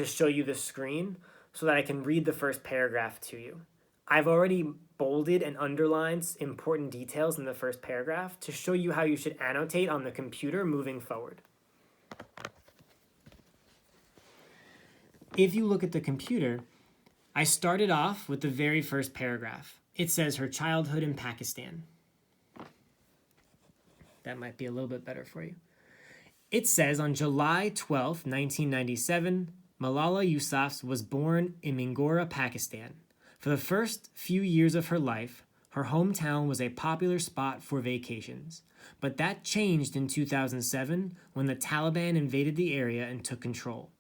to show you the screen so that I can read the first paragraph to you. I've already bolded and underlined important details in the first paragraph to show you how you should annotate on the computer moving forward. If you look at the computer, I started off with the very first paragraph. It says her childhood in Pakistan. That might be a little bit better for you. It says on July 12, 1997, Malala Yousafzai was born in Mingora, Pakistan. For the first few years of her life, her hometown was a popular spot for vacations. But that changed in 2007 when the Taliban invaded the area and took control.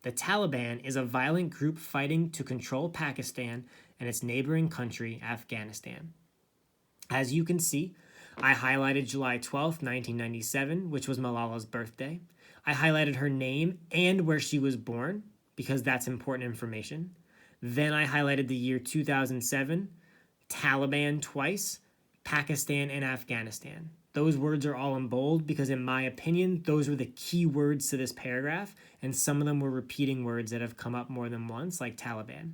The Taliban is a violent group fighting to control Pakistan and its neighboring country, Afghanistan. As you can see, I highlighted July 12, 1997, which was Malala's birthday. I highlighted her name and where she was born, because that's important information. Then I highlighted the year 2007, Taliban twice, Pakistan and Afghanistan. Those words are all in bold because, in my opinion, those were the key words to this paragraph, and some of them were repeating words that have come up more than once, like Taliban.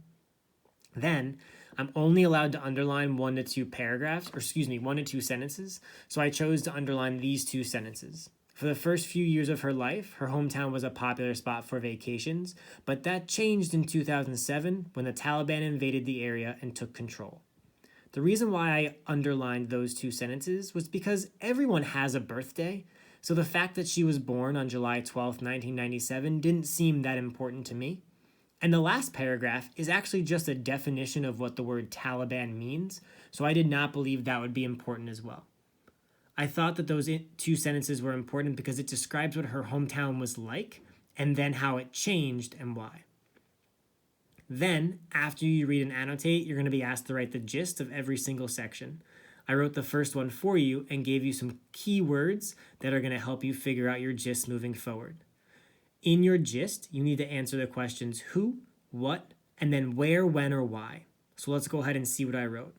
Then, I'm only allowed to underline 1 to 2 sentences, so I chose to underline these 2 sentences. For the first few years of her life, her hometown was a popular spot for vacations, but that changed in 2007 when the Taliban invaded the area and took control. The reason why I underlined those 2 sentences was because everyone has a birthday, so the fact that she was born on July 12, 1997 didn't seem that important to me. And the last paragraph is actually just a definition of what the word Taliban means, so I did not believe that would be important as well. I thought that those 2 sentences were important because it describes what her hometown was like, and then how it changed and why. Then, after you read and annotate, you're going to be asked to write the gist of every single section. I wrote the first one for you and gave you some key words that are going to help you figure out your gist moving forward. In your gist, you need to answer the questions who, what, and then where, when, or why. So let's go ahead and see what I wrote.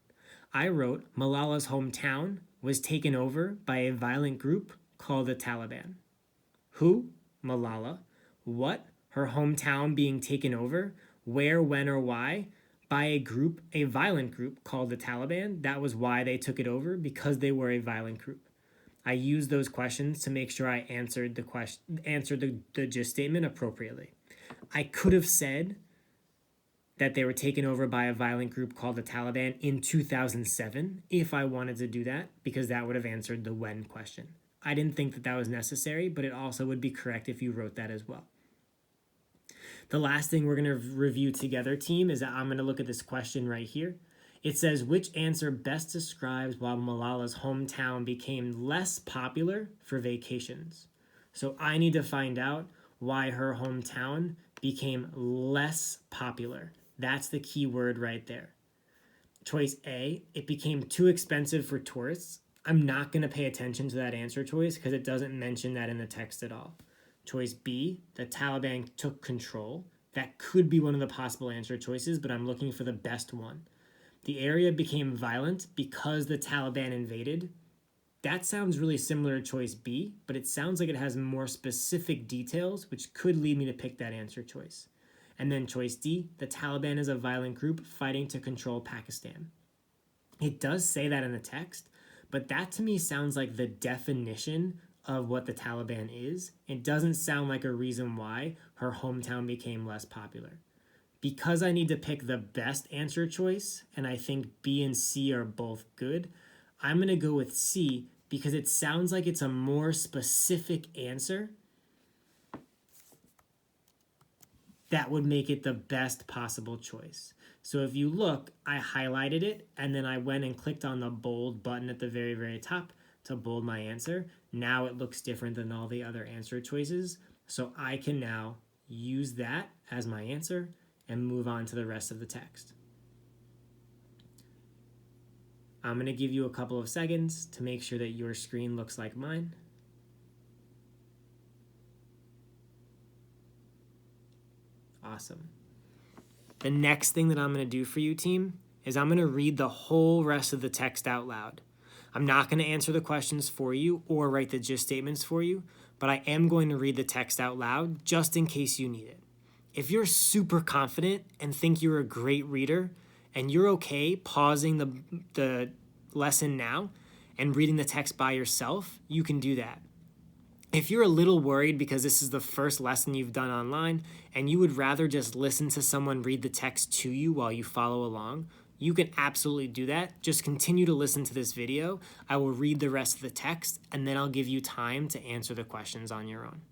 I wrote Malala's hometown was taken over by a violent group called the Taliban. Who? Malala. What? Her hometown being taken over. Where, when, or why? By a violent group called the Taliban. That was why they took it over, because they were a violent group. I used those questions to make sure I answered the gist statement appropriately. I could have said that they were taken over by a violent group called the Taliban in 2007 if I wanted to do that, because that would have answered the when question. I didn't think that was necessary, but it also would be correct if you wrote that as well. The last thing we're going to review together, team, is that I'm going to look at this question right here. It says, which answer best describes why Malala's hometown became less popular for vacations? So I need to find out why her hometown became less popular. That's the key word right there. Choice A, it became too expensive for tourists. I'm not going to pay attention to that answer choice because it doesn't mention that in the text at all. Choice B, the Taliban took control. That could be one of the possible answer choices, but I'm looking for the best one. The area became violent because the Taliban invaded. That sounds really similar to choice B, but it sounds like it has more specific details, which could lead me to pick that answer choice. And then choice D, the Taliban is a violent group fighting to control Pakistan. It does say that in the text, but that to me sounds like the definition of what the Taliban is. It doesn't sound like a reason why her hometown became less popular. Because I need to pick the best answer choice, and I think B and C are both good, I'm going to go with C because it sounds like it's a more specific answer that would make it the best possible choice. So if you look, I highlighted it, and then I went and clicked on the bold button at the very, very top to bold my answer. Now it looks different than all the other answer choices, so I can now use that as my answer and move on to the rest of the text. I'm going to give you a couple of seconds to make sure that your screen looks like mine. Awesome. The next thing that I'm going to do for you, team, is I'm going to read the whole rest of the text out loud. I'm not going to answer the questions for you or write the gist statements for you, but I am going to read the text out loud just in case you need it. If you're super confident and think you're a great reader and you're okay pausing the lesson now and reading the text by yourself, you can do that. If you're a little worried because this is the first lesson you've done online and you would rather just listen to someone read the text to you while you follow along, you can absolutely do that. Just continue to listen to this video. I will read the rest of the text and then I'll give you time to answer the questions on your own.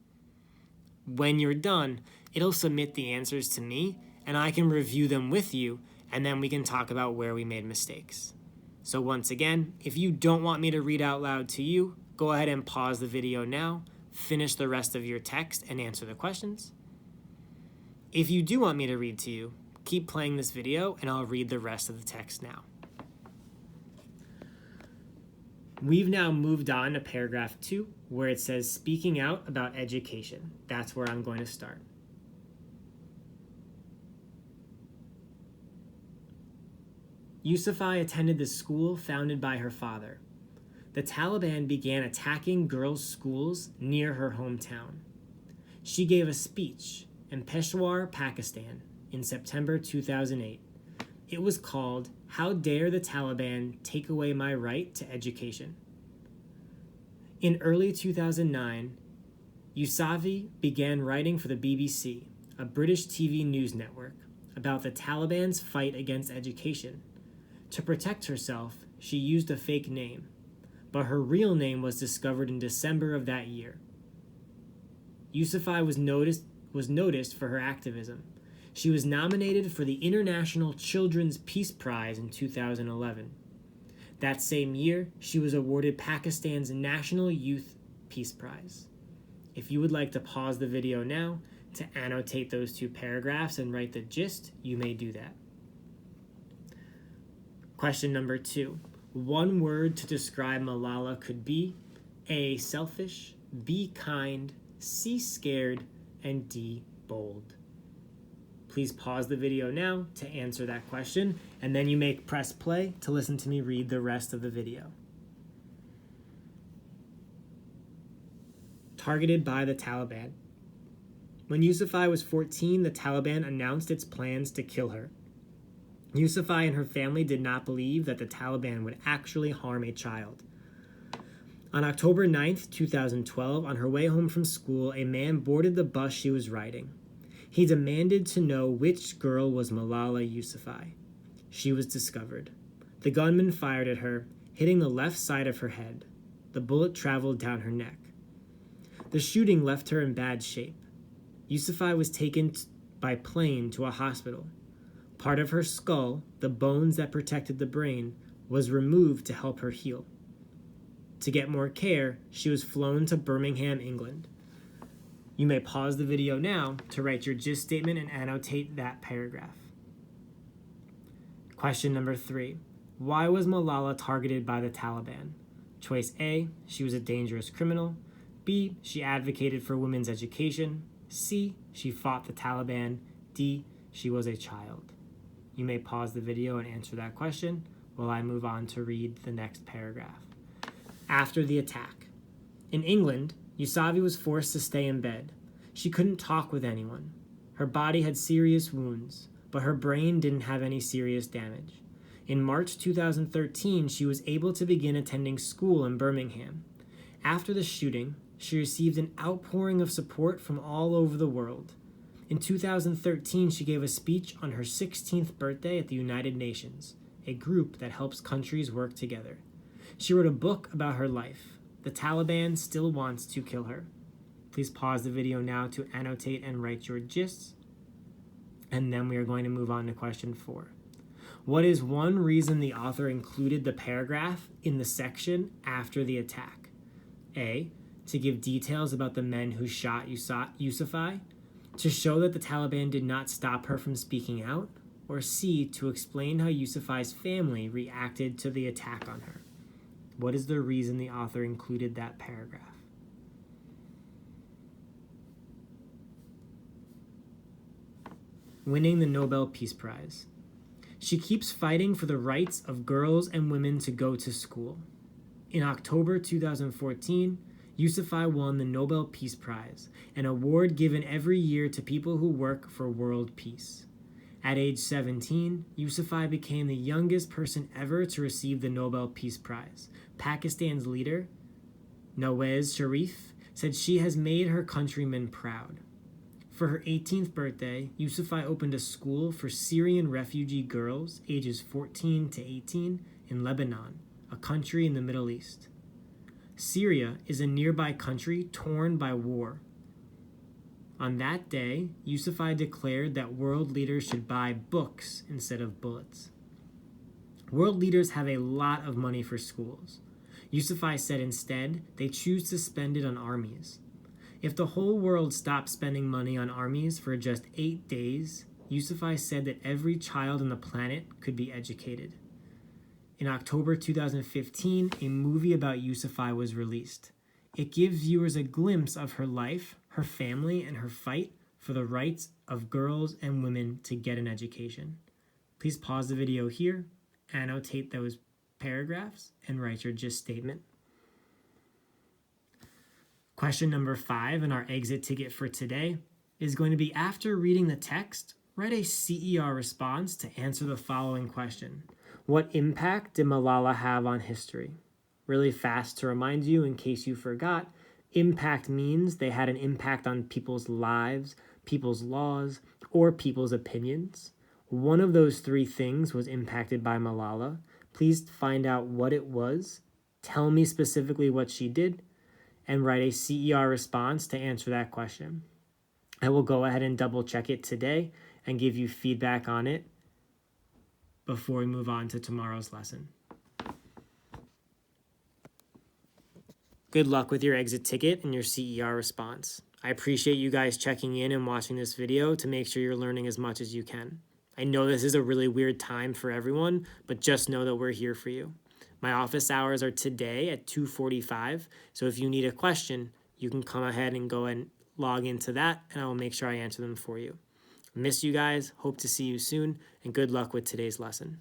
When you're done, it'll submit the answers to me and I can review them with you and then we can talk about where we made mistakes. So once again, if you don't want me to read out loud to you, go ahead and pause the video now, finish the rest of your text and answer the questions. If you do want me to read to you, keep playing this video and I'll read the rest of the text now. We've now moved on to paragraph 2, where it says speaking out about education. That's where I'm going to start. Yusufai attended the school founded by her father. The Taliban began attacking girls' schools near her hometown. She gave a speech in Peshawar, Pakistan, in September 2008. It was called, "How Dare the Taliban Take Away My Right to Education?" In early 2009, Yusufai began writing for the BBC, a British TV news network, about the Taliban's fight against education. To protect herself, she used a fake name, but her real name was discovered in December of that year. Yusufai was noticed for her activism. She was nominated for the International Children's Peace Prize in 2011. That same year, she was awarded Pakistan's National Youth Peace Prize. If you would like to pause the video now to annotate those 2 paragraphs and write the gist, you may do that. Question number 2. One word to describe Malala could be A, selfish, B, kind, C, scared, and D, bold. Please pause the video now to answer that question, and then you may press play to listen to me read the rest of the video. Targeted by the Taliban. When Yusufai was 14, the Taliban announced its plans to kill her. Yusufai and her family did not believe that the Taliban would actually harm a child. On October 9th, 2012, on her way home from school, a man boarded the bus she was riding. He demanded to know which girl was Malala Yusufai. She was discovered. The gunman fired at her, hitting the left side of her head. The bullet traveled down her neck. The shooting left her in bad shape. Yusufai was taken by plane to a hospital. Part of her skull, the bones that protected the brain, was removed to help her heal. To get more care, she was flown to Birmingham, England. You may pause the video now to write your gist statement and annotate that paragraph. Question number 3. Why was Malala targeted by the Taliban? Choice A, she was a dangerous criminal. B, she advocated for women's education. C, she fought the Taliban. D, she was a child. You may pause the video and answer that question while I move on to read the next paragraph. After the attack. In England, Yusufai was forced to stay in bed. She couldn't talk with anyone. Her body had serious wounds, but her brain didn't have any serious damage. In March 2013, she was able to begin attending school in Birmingham. After the shooting, she received an outpouring of support from all over the world. In 2013, she gave a speech on her 16th birthday at the United Nations, a group that helps countries work together. She wrote a book about her life. The Taliban still wants to kill her. Please pause the video now to annotate and write your gists. And then we are going to move on to question 4. What is one reason the author included the paragraph in the section after the attack? A, to give details about the men who shot Yusufai, to show that the Taliban did not stop her from speaking out, or C, to explain how Yusufai's family reacted to the attack on her. What is the reason the author included that paragraph? Winning the Nobel Peace Prize. She keeps fighting for the rights of girls and women to go to school. In October 2014, Yusufzai won the Nobel Peace Prize, an award given every year to people who work for world peace. At age 17, Yusufzai became the youngest person ever to receive the Nobel Peace Prize. Pakistan's leader, Nawaz Sharif, said she has made her countrymen proud. For her 18th birthday, Yusufzai opened a school for Syrian refugee girls ages 14 to 18 in Lebanon, a country in the Middle East. Syria is a nearby country torn by war. On that day, Yusufzai declared that world leaders should buy books instead of bullets. World leaders have a lot of money for schools. Yusufzai said instead they choose to spend it on armies. If the whole world stopped spending money on armies for just 8 days, Yusufzai said that every child on the planet could be educated. In October 2015, a movie about Yusufzai was released. It gives viewers a glimpse of her life, her family, and her fight for the rights of girls and women to get an education. Please pause the video here, annotate those paragraphs, and write your gist statement. Question number 5 in our exit ticket for today is going to be, after reading the text, write a CER response to answer the following question. What impact did Malala have on history? Really fast to remind you, in case you forgot, impact means they had an impact on people's lives, people's laws, or people's opinions. One of those 3 things was impacted by Malala. Please find out what it was, tell me specifically what she did, and write a CER response to answer that question. I will go ahead and double check it today and give you feedback on it before we move on to tomorrow's lesson. Good luck with your exit ticket and your CER response. I appreciate you guys checking in and watching this video to make sure you're learning as much as you can. I know this is a really weird time for everyone, but just know that we're here for you. My office hours are today at 2:45, so if you need a question, you can come ahead and go and log into that, and I will make sure I answer them for you. Miss you guys, hope to see you soon, and good luck with today's lesson.